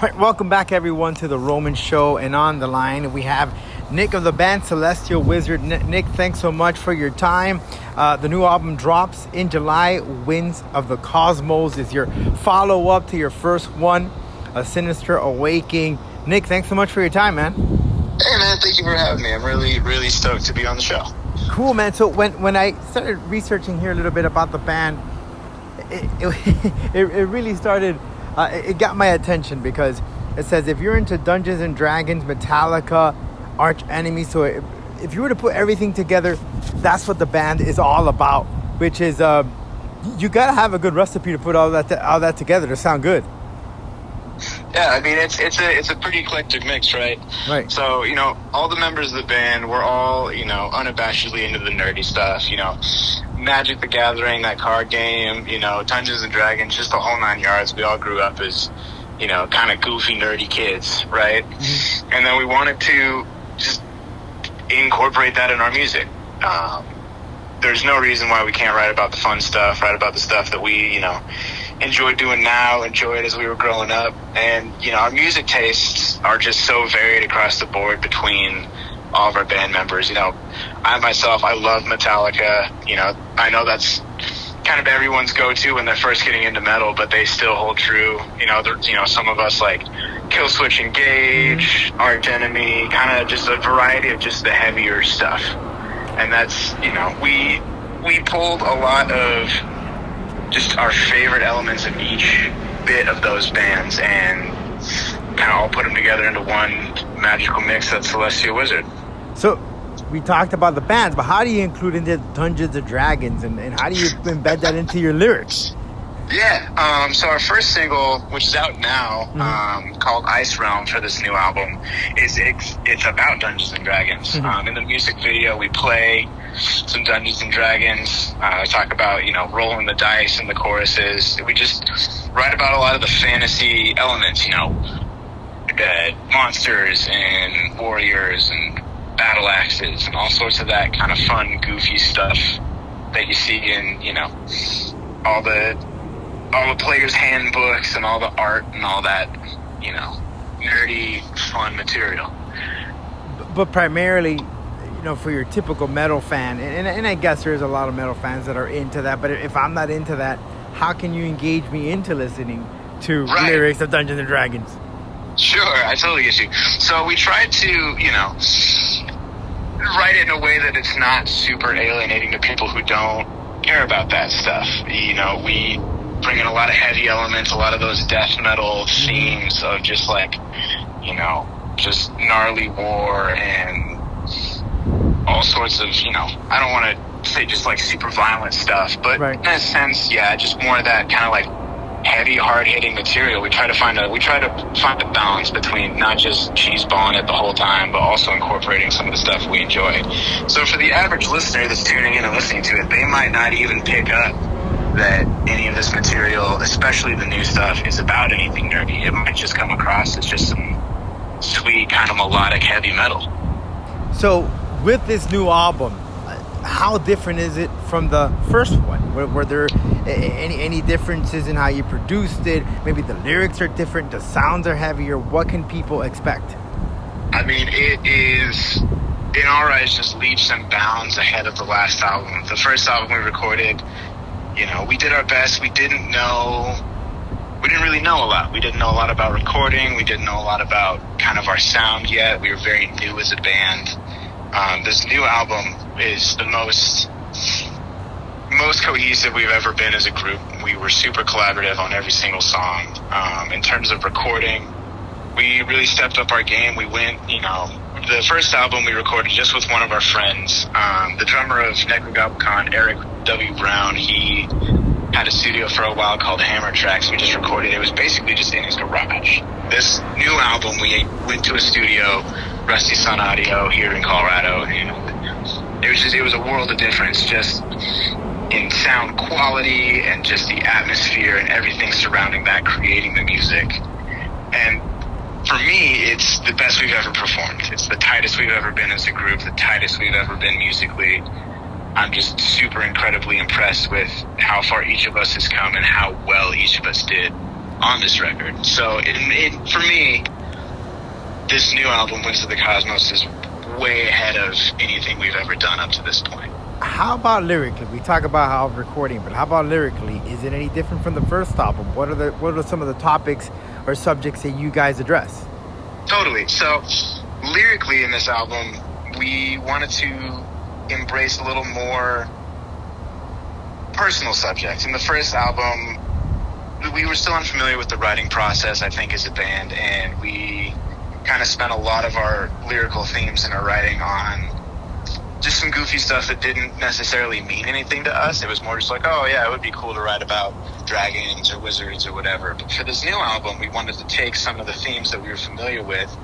Right, welcome back, everyone, to the Roman Show. And on the line, we have Nick of the band Celestial Wizard. Nick, thanks so much for your time. The new album drops in July. Winds of the Cosmos is your follow-up to your first one, A Sinister Awakening. Nick, thanks so much for your time, man. Hey, man, thank you for having me. I'm really, really stoked to be on the show. Cool, man. So when I started researching here a little bit about the band, it really started... it got my attention because it says if you're into Dungeons and Dragons, Metallica, Arch Enemy, so if you were to put everything together, that's what the band is all about. Which is you gotta have a good recipe to put all that together to sound good. Yeah, I mean it's a pretty eclectic mix, right? Right. So all the members of the band, we're all unabashedly into the nerdy stuff. Magic the Gathering, that card game, Dungeons and Dragons, just the whole 9 yards. We all grew up as, kind of goofy, nerdy kids, right? Mm-hmm. And then we wanted to just incorporate that in our music. There's no reason why we can't write about the fun stuff, write about the stuff that we, enjoy doing now, enjoyed as we were growing up. And, our music tastes are just so varied across the board between all of our band members. I love Metallica. I know that's kind of everyone's go-to when they're first getting into metal, but they still hold true. Some of us like Killswitch Engage, Arch Enemy, kind of just a variety of just the heavier stuff. And that's, we pulled a lot of just our favorite elements of each bit of those bands and kind of all put them together into one magical mix that's Celestial Wizard. So we talked about the bands, but how do you include into Dungeons and Dragons, and how do you embed that into your lyrics? Yeah, so our first single, which is out now, called Ice Realm for this new album, it's about Dungeons and Dragons. Mm-hmm. In the music video, we play some Dungeons and Dragons, talk about, rolling the dice in the choruses. We just write about a lot of the fantasy elements, monsters and warriors and battle axes and all sorts of that kind of fun, goofy stuff that you see in, all the players' handbooks and all the art and all that, nerdy, fun material. But primarily, for your typical metal fan, and I guess there's a lot of metal fans that are into that, but if I'm not into that, how can you engage me into listening to lyrics of Dungeons and Dragons? Sure, I totally get you. So we tried to, write it in a way that it's not super alienating to people who don't care about that stuff. We bring in a lot of heavy elements, a lot of those death metal themes of just like, just gnarly war and all sorts of, I don't want to say just like super violent stuff, but in a sense, yeah, just more of that kind of like heavy, hard-hitting material. We try to find a balance between not just cheeseballing it the whole time, but also incorporating some of the stuff we enjoy. So for the average listener that's tuning in and listening to it, they might not even pick up that any of this material, especially the new stuff, is about anything nerdy. It might just come across as just some sweet, kind of melodic heavy metal. So with this new album, how different is it from the first one? Were there any differences in how you produced it? Maybe the lyrics are different, the sounds are heavier. What can people expect? I mean, it is, in our eyes, just leaps and bounds ahead of the last album. The first album we recorded, we did our best. We didn't really know a lot. We didn't know a lot about recording. We didn't know a lot about kind of our sound yet. We were very new as a band. This new album is the most cohesive we've ever been as a group. We were super collaborative on every single song. In terms of recording, we really stepped up our game. We went, the first album we recorded just with one of our friends. The drummer of Necrogoblicon, Eric W. Brown, he had a studio for a while called Hammer Tracks. We just recorded it. It was basically just in his garage. This new album, we went to a studio, Rusty Sun Audio, here in Colorado. It was a world of difference, just in sound quality and just the atmosphere and everything surrounding that, creating the music. And for me, it's the best we've ever performed. It's the tightest we've ever been as a group, the tightest we've ever been musically. I'm just super incredibly impressed with how far each of us has come and how well each of us did. on this record. So for me, this new album, Winds of the Cosmos, is way ahead of anything we've ever done up to this point. How about lyrically? We talk about how recording, but how about lyrically? Is it any different from the first album? What are some of the topics or subjects that you guys address? Totally. So lyrically in this album, we wanted to embrace a little more personal subjects. In the first album, we were still unfamiliar with the writing process, I think, as a band, and we kind of spent a lot of our lyrical themes in our writing on just some goofy stuff that didn't necessarily mean anything to us. It was more just like, oh yeah, it would be cool to write about dragons or wizards or whatever. But for this new album, we wanted to take some of the themes that we were familiar with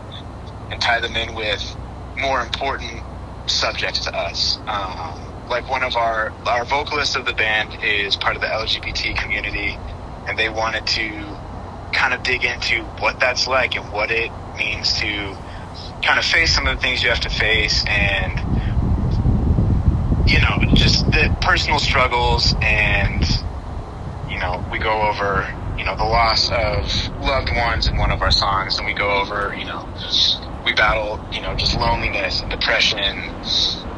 and tie them in with more important subjects to us. Like one of our vocalists of the band is part of the LGBT community, and they wanted to kind of dig into what that's like and what it means to kind of face some of the things you have to face, and just the personal struggles. And we go over the loss of loved ones in one of our songs, and we go over we battle just loneliness and depression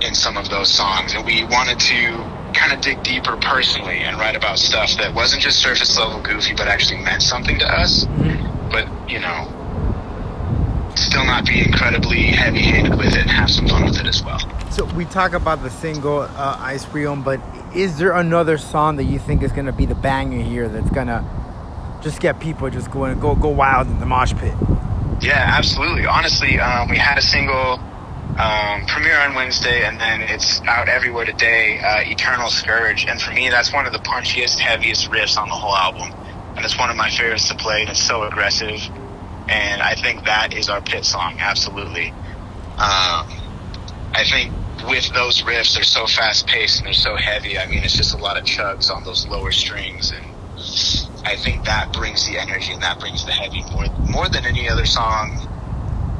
in some of those songs. And we wanted to kind of dig deeper personally and write about stuff that wasn't just surface level goofy, but actually meant something to us. But still not be incredibly heavy-handed with it and have some fun with it as well. So we talk about the single Ice Freedom, but is there another song that you think is going to be the banger here that's going to just get people just go wild in the mosh pit? Yeah, absolutely. Honestly, we had a single premiere on Wednesday, and then it's out everywhere today, Eternal Scourge. And for me, that's one of the punchiest, heaviest riffs on the whole album. And it's one of my favorites to play, and it's so aggressive. And I think that is our pit song, absolutely. I think with those riffs, they're so fast-paced and they're so heavy. I mean, it's just a lot of chugs on those lower strings, and I think that brings the energy and that brings the heavy more than any other song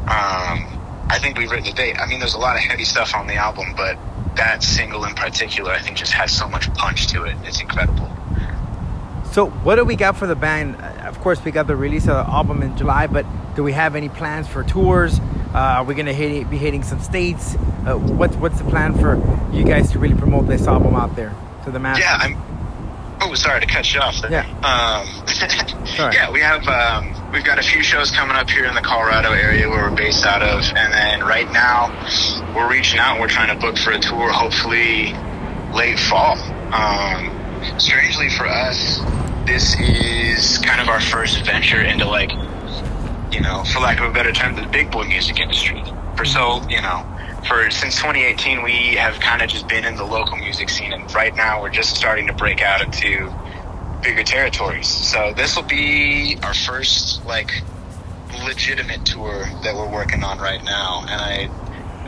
I think we've written to date. I mean, there's a lot of heavy stuff on the album, but that single in particular, I think, just has so much punch to it. It's incredible. So what do we got for the band? Of course, we got the release of the album in July, but do we have any plans for tours? Are we going to be hitting some states? What's the plan for you guys to really promote this album out there to the masses? Yeah, sorry to cut you off there. Yeah. Yeah, we've got a few shows coming up here in the Colorado area where we're based out of, and then right now we're reaching out and we're trying to book for a tour, hopefully late fall. Strangely for us, this is kind of our first venture into, like, for lack of a better term, the big boy music industry. Since 2018, we have kind of just been in the local music scene, and right now we're just starting to break out into bigger territories. So this will be our first, legitimate tour that we're working on right now, and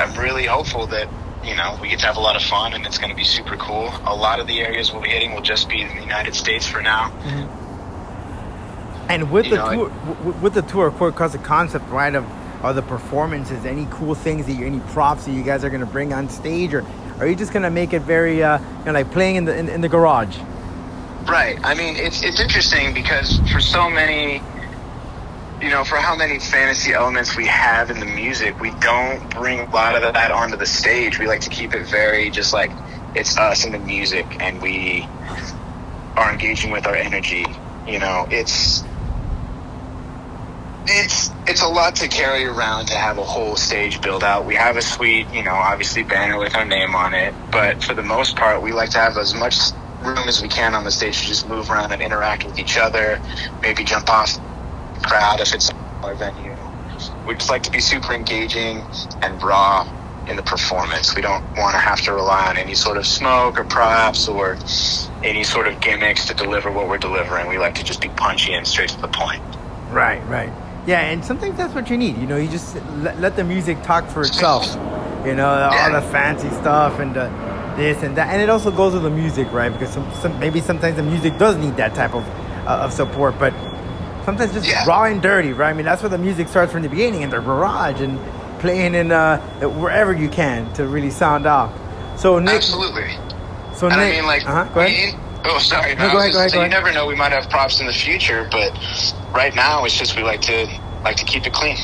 I'm really hopeful that we get to have a lot of fun, and it's going to be super cool. A lot of the areas we'll be hitting will just be in the United States for now. Mm-hmm. And with the tour, of course, because the concept, right, of the performances, any cool things any props that you guys are going to bring on stage, or are you just going to make it very, like playing in the garage? Right. I mean, it's interesting because for so many, for how many fantasy elements we have in the music, we don't bring a lot of that onto the stage. We like to keep it very just like it's us and the music, and we are engaging with our energy. It's a lot to carry around to have a whole stage build out. We have a sweet, obviously banner with our name on it, but for the most part, we like to have as much room as we can on the stage to just move around and interact with each other, maybe jump off the crowd if it's our venue. We just like to be super engaging and raw in the performance. We don't want to have to rely on any sort of smoke or props or any sort of gimmicks to deliver what we're delivering. We like to just be punchy and straight to the point. Right. Yeah, and sometimes that's what you need. You just let the music talk for itself. All the fancy stuff and this and that. And it also goes with the music, right? Because maybe sometimes the music does need that type of support. But sometimes just raw and dirty, right? I mean, that's where the music starts from the beginning, in the garage and playing in wherever you can to really sound off. So, Nick... Absolutely. So, and Nick... I mean, go ahead. Oh, sorry. No, go ahead, go ahead, go You ahead. never know. We might have props in the future, but right now it's just we like to keep it clean.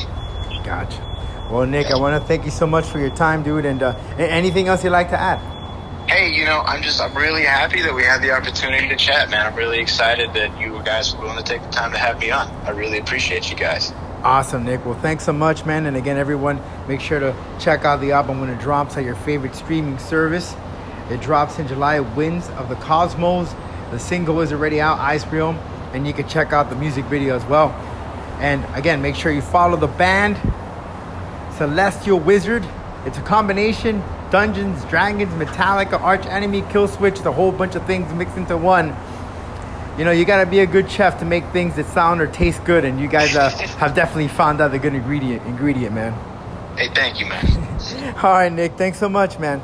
Gotcha. Well, Nick, I want to thank you so much for your time, dude. And anything else you'd like to add? Hey, I'm really happy that we had the opportunity to chat, man. I'm really excited that you guys were willing to take the time to have me on. I really appreciate you guys. Awesome, Nick. Well, thanks so much, man. And again, everyone, make sure to check out the album when it drops at your favorite streaming service. It drops in July, Winds of the Cosmos. The single is already out, Ice Real, and you can check out the music video as well. And again, make sure you follow the band, Celestial Wizard. It's a combination, Dungeons, Dragons, Metallica, Arch Enemy, Kill Switch, the whole bunch of things mixed into one. You got to be a good chef to make things that sound or taste good, and you guys have definitely found out the good ingredient, man. Hey, thank you, man. All right, Nick. Thanks so much, man.